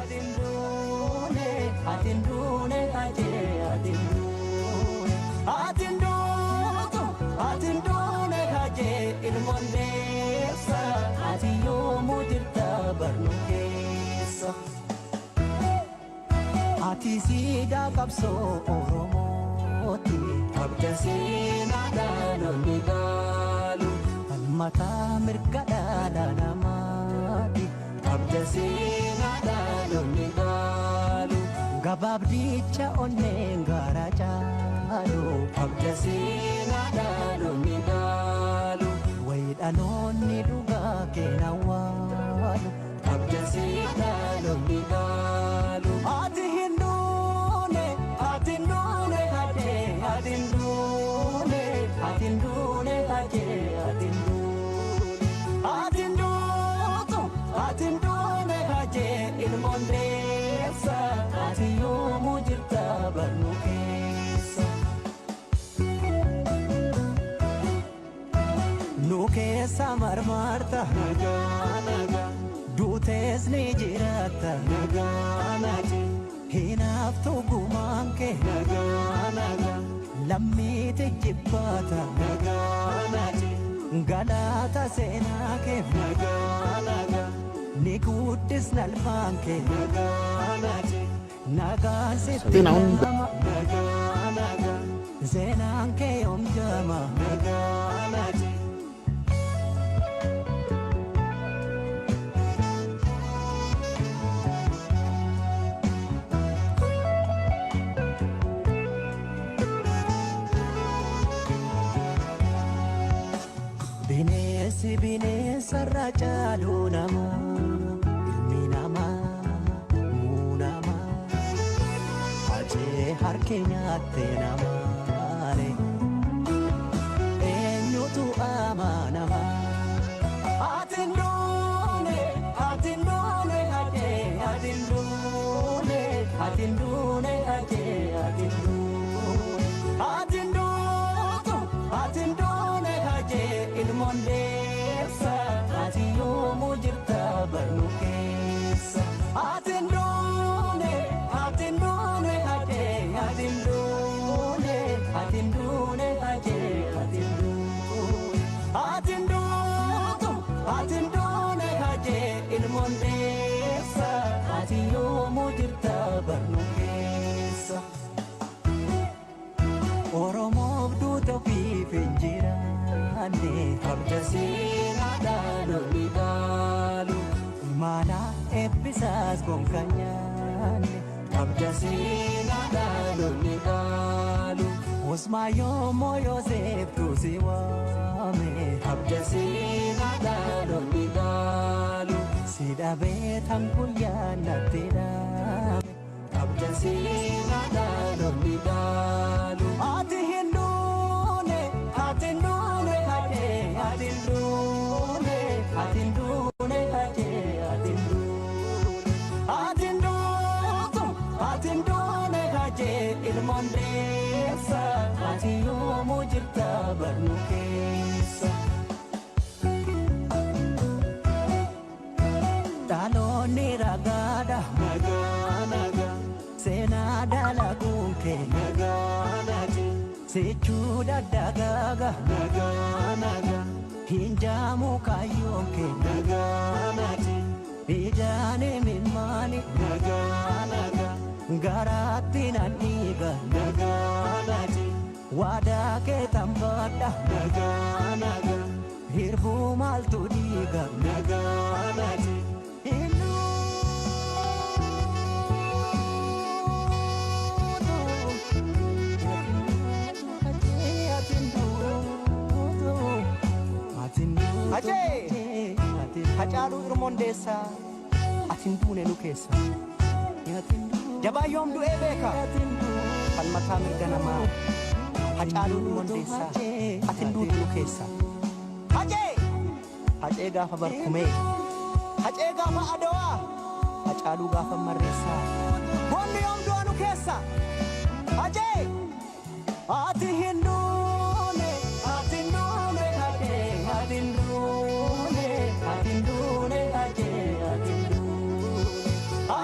adindune adindune kaje adindune adindune kaje ilmondeessa atiyo mudirta barnukesa ati sida kapso oromoti abdasina daloni galu almata mirgada namati abdasina daloni galu gababdicha onengara chalu abdasina daloni galu waidanoni duga kenawalu abdasina daloni galu ati hindune hade adindune adindune hade adindune hade ilmondeessa atiyo mujirta barnukesa nukesa marmarta naga naga duutes ni jirata naga naga hinaftu gumanke naga naga lammite jibbata naga naga galata senake naga naga nikutis nalfanke naga naga naga sitti naga naga zenanke omjama naga naga binesa rajalu nama ilmi nama munama aje harkenya te nama le enyutu amanama atindune hade adindune adindune hade adindune hade ilmondeessa atiyo mujirta barnukesa atindune hade adindune hade adindune hade ilmondeessa atiyo mujirta barnukesa oromof duuta fi finjiraanne abdasina daloni galu mana episas gonkanyane abdasina daloni galu osmayo moyo septu siwame abdasina daloni galu sidabe tangkulyana tidame abdasina daloni galu ati hindune hade adindune hade adindune hade ilmondeessa atiyo mujirta barnukesa daloni ragada naga naga sena dalagunke naga naga sechuda dagaga naga naga hinjamu kayonke naga naga ijane mimani naga naga garati naniga naga naga wada ke tambada naga naga hirbu maltu diga naga naga Ajay hacalu irmondeessa atindune lukesa jabayom du ebeka falmata mirganama hacalu irmondeessa atindune lukesa hacee gaafa barkume hacee gaafa adowa hacalu gaafa marreessa bonni yom du'anu keessa hacee ati hindune hade adindune hade adindune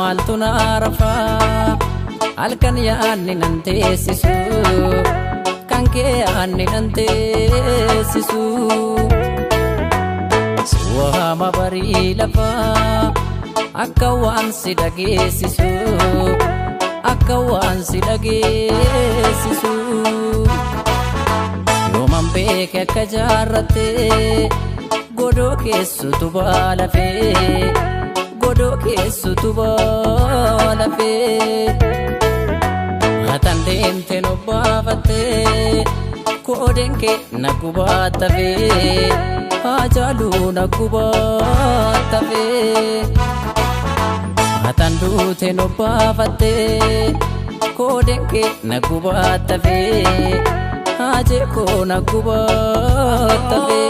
maaltu naarafa halkan yaanni nan teessisu kan kee yaanni nan teessisu suwama barii lafa akka waan si dhageessisu akka waan si dhageessisu yooman beeke akka jaarratte godoo keessutu baalafee godoo keessutu baalafee atan deemte nobbaafatte koodeen kee naggubaattafee haajaaluu naggubaattafee atan duute nobbaafatte koodeen kee naggubaattafee haajee koo naggubaattafee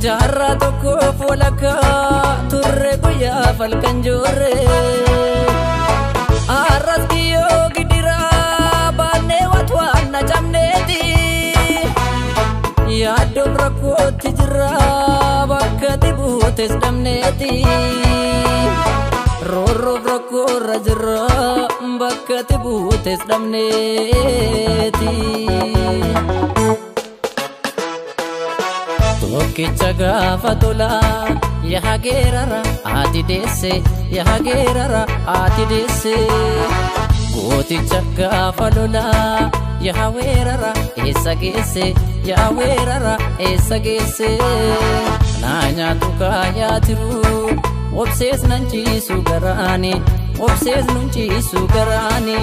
jarra tokko folaka turre guyyaa falkan joorre arras kiyyoo gidira baannee watwaan na cabneeti yaaddoon rakkootti jirra bakka buutes dhabneeti roorroof rakkoorra jirra bakka buutes dhabneeti tokkicha gaafa tola yaa geerara ati deesse yaa geerara ati deesse gooticha gaafa lola yaa weerara eessa geesse yaa weerara eessa geesse naa nyaatu kaayaa tiru obsees nan ciisu garaani obsees nun ciisu garaani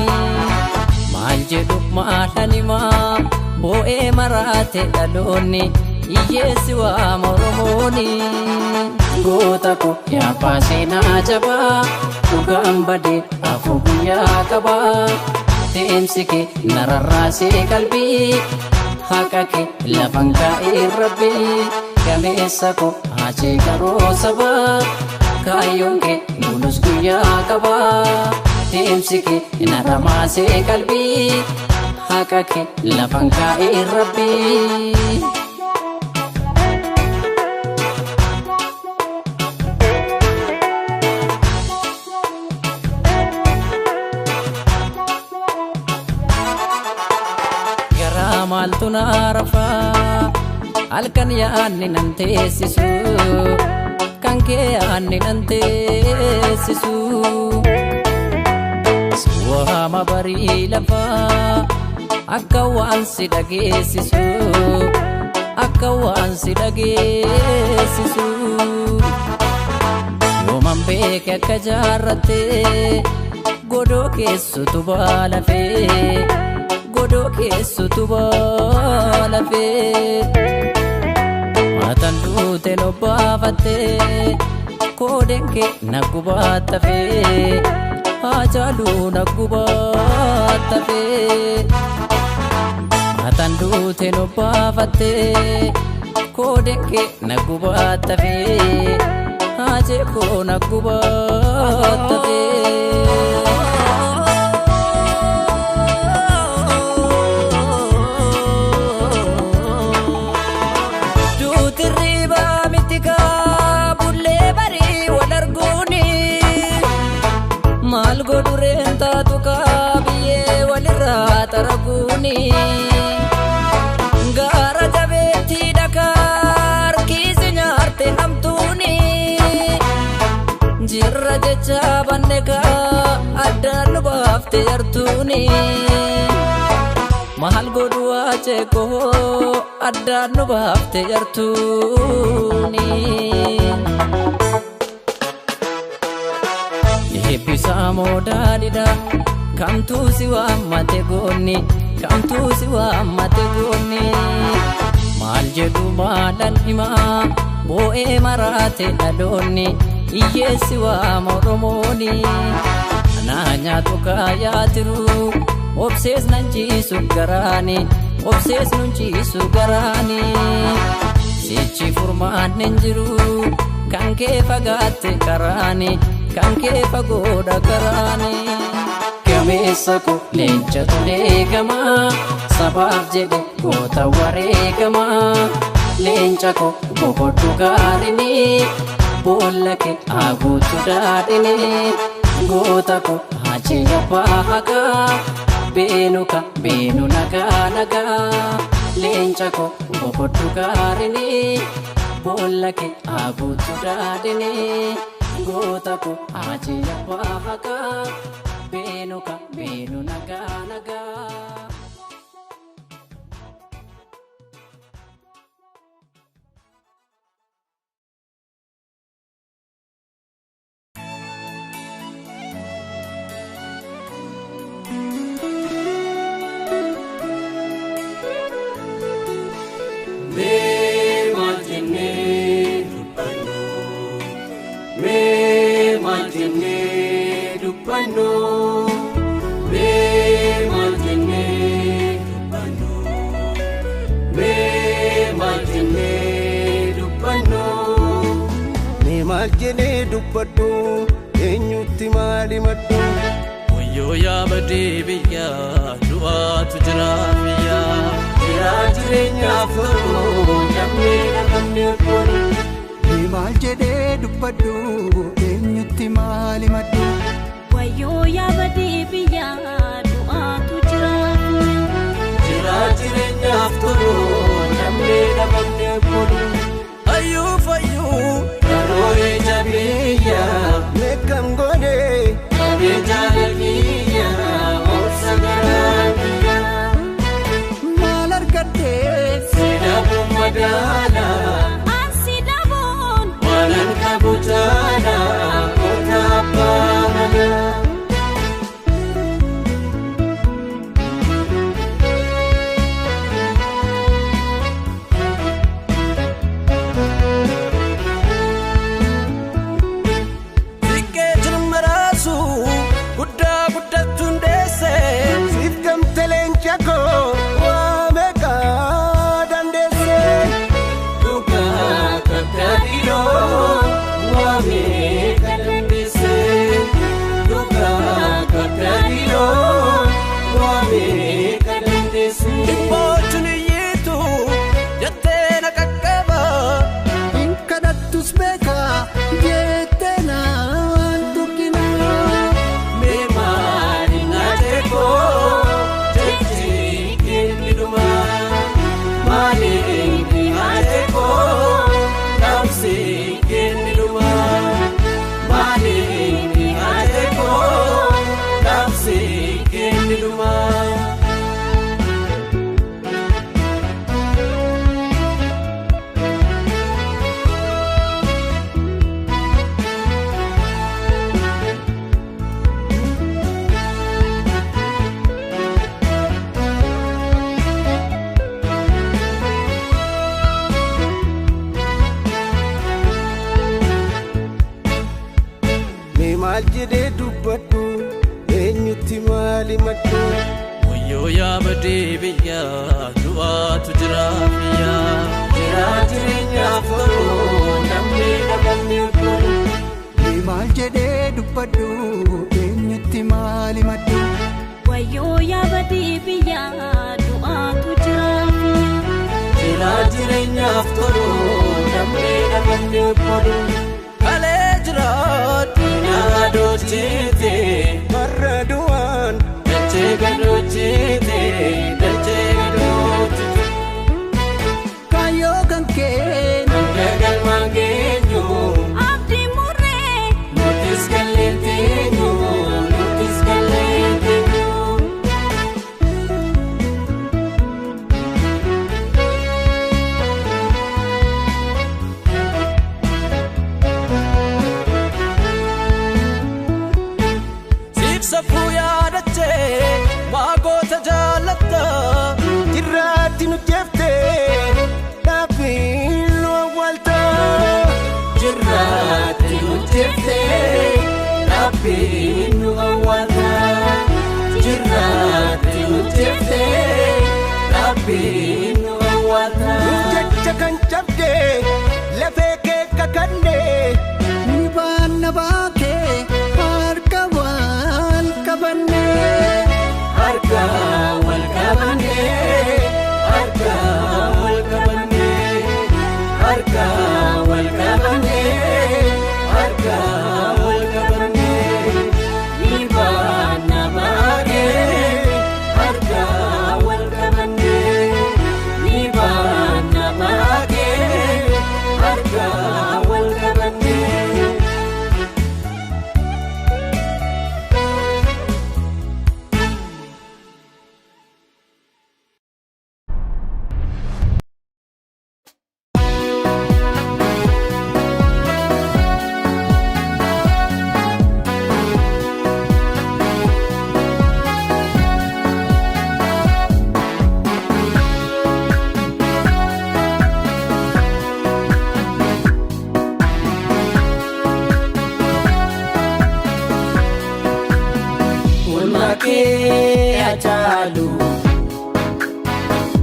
maal jedhu maalanimaa boo'ee maraate dhaloonni iyyeessi waa mormooni goota ko yaapaasee naa jabaa dhugaan badee afuu guyyaa qabaa deemsi kee nararraasee qalbii haqa kee lafan kaa'ee rabbii gameessa ko haachee karoo sabaa kaayyoon kee bulus guyyaa qabaa deemsi kee naramaasee qalbii haqa kee lafan kaa'ee rabbii maaltu naarafa halkan yaanni nan teessisu kan kee yaanni nan teessisu suwama barii lafa akka waan si dhageessisu akka waan si dhageessisu yooman beeke akka jaarratte godoo keessutu baalafee godoo keessutu baalafee atan duute nobbaafatte koodeen kee naggubaattafee haajaaluu naggubaattafee atan duute nobbaafatte koodeen kee naggubaattafee haajee koo naggubaattafee maal godhureen taatu biyyee walirraa taraguuni gaara jabeetti dhakaar kiisi nyaarte hamtuuni jirra jecha banneekaa addaan nu baafte yartuuni maal godhu waachee koo addaan nu baafte yartuuni eebbisaa moodaadhidha kamtuu si waammate goonni kamtuu si waammate goonni maal jedhu maalan himaa boo'ee maraate dhaloonni iyyeessi waa mormooni naa nyaatu kaayaa tiru obsees nan ciisu garaani obsees nun ciisu garaani sichi furmaanne hin jiru kan kee fagaatte karaani kan kee fagoodha garaani. Gameessa ko leenca tuleegama sabaaf jedhe goota wareegama. Leenca ko boqodhu gaarini boolla kee haguutu daadhini. Goota ko hachee abbaa hagaa beenuka beenu nagaa nagaa. Leenca ko boqodhu gaarini boolla kee haguutu daadhini. Goota ko hachee abbaa hagaa beenuka beenu nagaa nagaa. Maljene dubbadhu eenyutti maali maddu. Wayyoo yaa badee biyya du'aatu jira biyya. Jira jireenyaaf ta'u namni namni kun. Maljene dubbadhu eenyutti maali maddu. Wayyoo yaa badee biyya du'aatu jira biyya. Jira jireenyaaf ta'u namni namni kun. Ayyuu fayyuu. Roe jabiya mekam gode jabe jalakiya orsa garania malar kate sidabu madala Asidabon walan kabutana kota pamana. Maljene dubbadhu eenyutti maali maddu. Wayyoo yaa badee biyya du'aatu jira biyya. Jira jireenyaaf ta'u namni namni kun. Maljene dubbadhu eenyutti maali maddu. Wayyoo yaa badee biyya du'aatu jira biyya. Jira jireenyaaf ta'u namni namni kun. Kalee jiraatu naadochite marra du'aan dachee gadoochite dachee gadoochite. Kaayoo kan kee Gagal mangeenyu Abdii murree nutis galleeteenyu nutis galleeteenyu. Safuu yaadachee waagoota jaalatta. Jirraatti nu jeeftee dhaabbiin nu awwaalta. Jirraatti nu jeeftee dhaabbiin nu awwaalta. Jirraatti nu jeeftee dhaabbiin nu awwaalta. Jecha kan cabdee lafee kee kakannee ni baanna baakee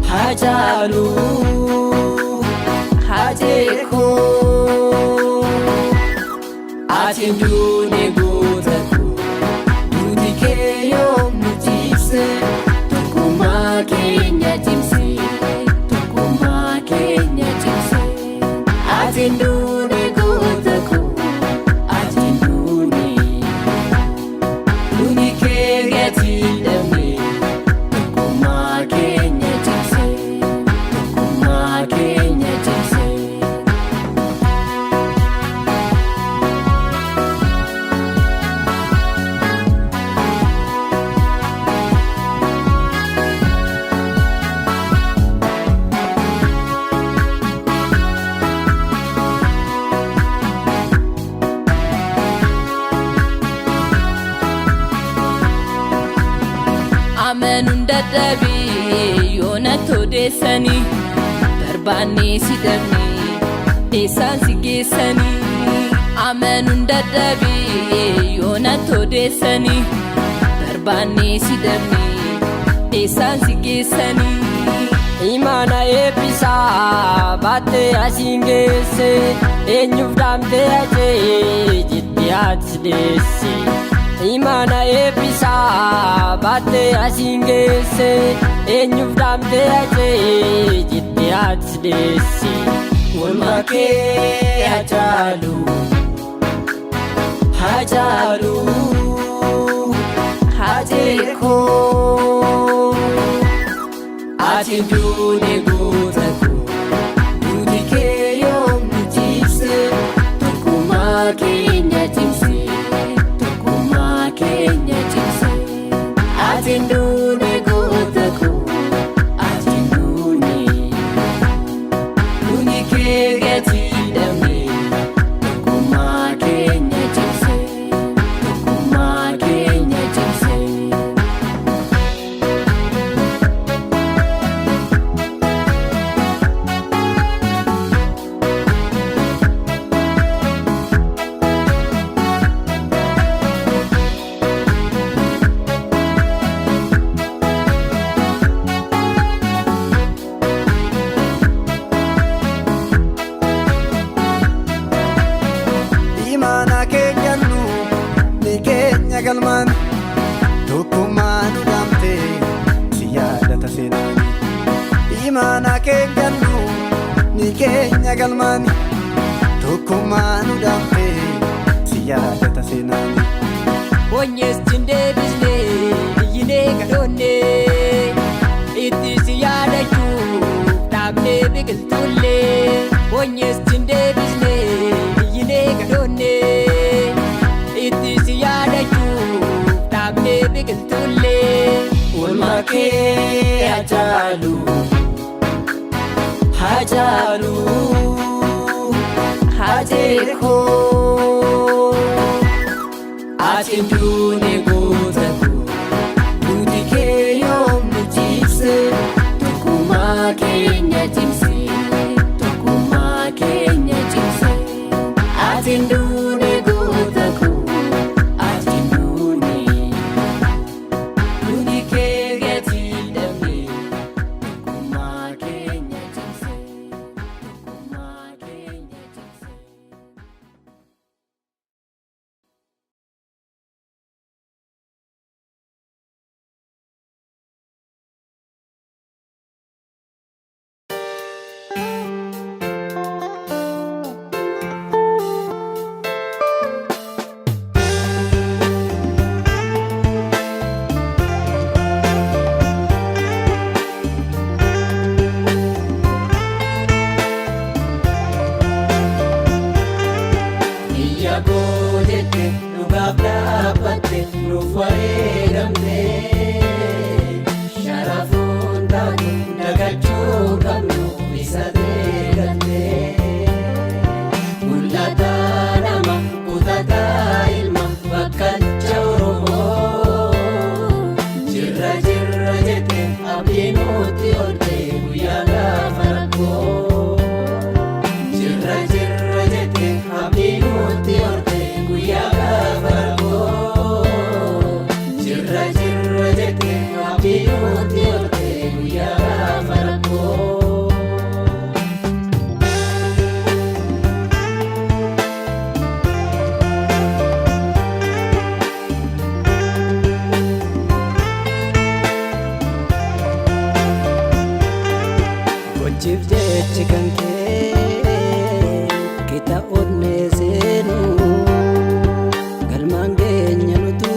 Hajalu Hajeko Atindune gotaku Dudike yom nutipse Tukuma Kenya timse Tukuma Kenya timse Atindune gotaku Atindune Dunike gatindame Tukuma Kenya timse Tukuma Kenya timse Amenun dadhabe yoona todeessanii darbaannee si dhabne eessaan si geessanii Amenun dadhabe yoona todeessanii darbaannee si dhabne eessaan si geessanii Imaana eebbisaa baattee asiin geesse eenyuuf dhaamtee ajee jettee ati deesse Imaana eebbisaa baattee asiin geesse eenyuuf dhaamtee ajee jettee ati deesse Walmaa kee Hajaalu Hajaalu Hajeekoo Atindune gotaku Dudike yom nutipse Tukuma Kenya timse Tukuma Kenya timse Atindune gotaku Atindune Dunike gatindame Tukuma Kenya timse Tukuma Kenya timse Imaana keenyannu ni keenya galmaan tokkummaa nu dhaamte si yaadata seenaani Imaana keenyannu ni keenya galmaan tokkummaa nu dhaamte si yaadata seenaani Onyes jindebisne iyyine gadonne itti si yaadachuuf dhaabnee biqiltulle Onyes jindebisne iyyine gadonne itti si yaadachuuf dhaabnee biqiltulle Walmaa kee Hajaalu Hajaalu Hajeekoo Atindune gotaku Dudike yom nutipse Tukuma Kenya timse Tukuma Kenya timse Atindune gotaku Atindune Dunike gatindame Tukuma Kenya timse Tukuma Kenya timse Anchiif jechi kan kee kita onnee seenu galmaan keenya nutu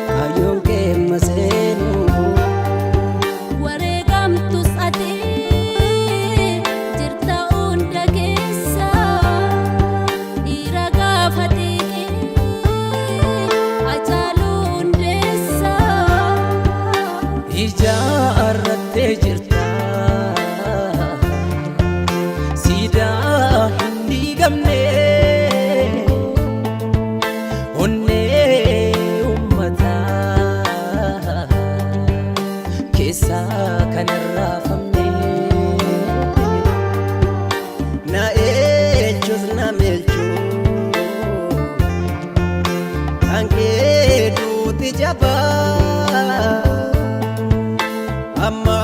kaayyoon kee maseenu. Wareegamtus ati jirta hunda keessa dhiira gaafatee Hacaaluu Hundeessa. Ijaarrattee jirta siidaa hin diigamne onnee uummataa keessaa kan irraafamne. Na eenyus na meelchuu kan kee duuti jabaa amma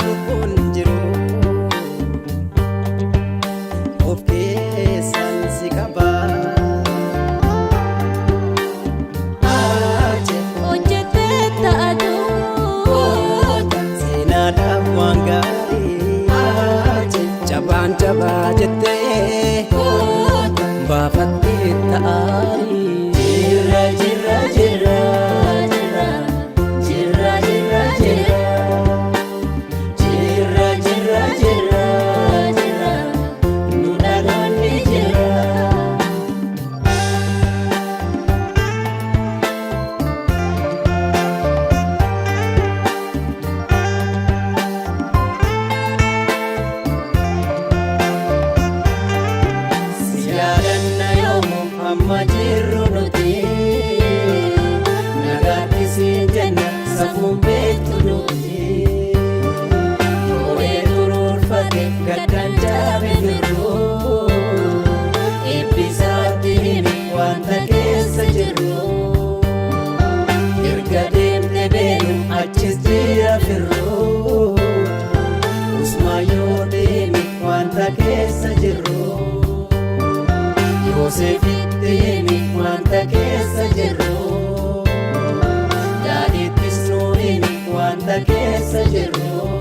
lubbuun jiru of keessaan si qaba. Hojjettee ta'atu Seenaadhaaf waan gaarii jabaan jabaa jettee baafattee ta'arii. Jirra jirra jirra jirra jirra jirra jirra jirra jirra jirra jirra nu dhaloonni jirra. Si yaadanna yoomuu amma jirru nuti nagaatti siin jenna safuun beektu nuti. Ooyee turuurfate gaddaan jaabe firruu eebbisaatti himi wanta keessa jirru. Erga deemte beenu achis jira firruu usmaayyoo deemi wanta keessa jirru. Yoosefitti himi wanta keessa jirru. Daadhiittis nuu himi wanta keessa jirru.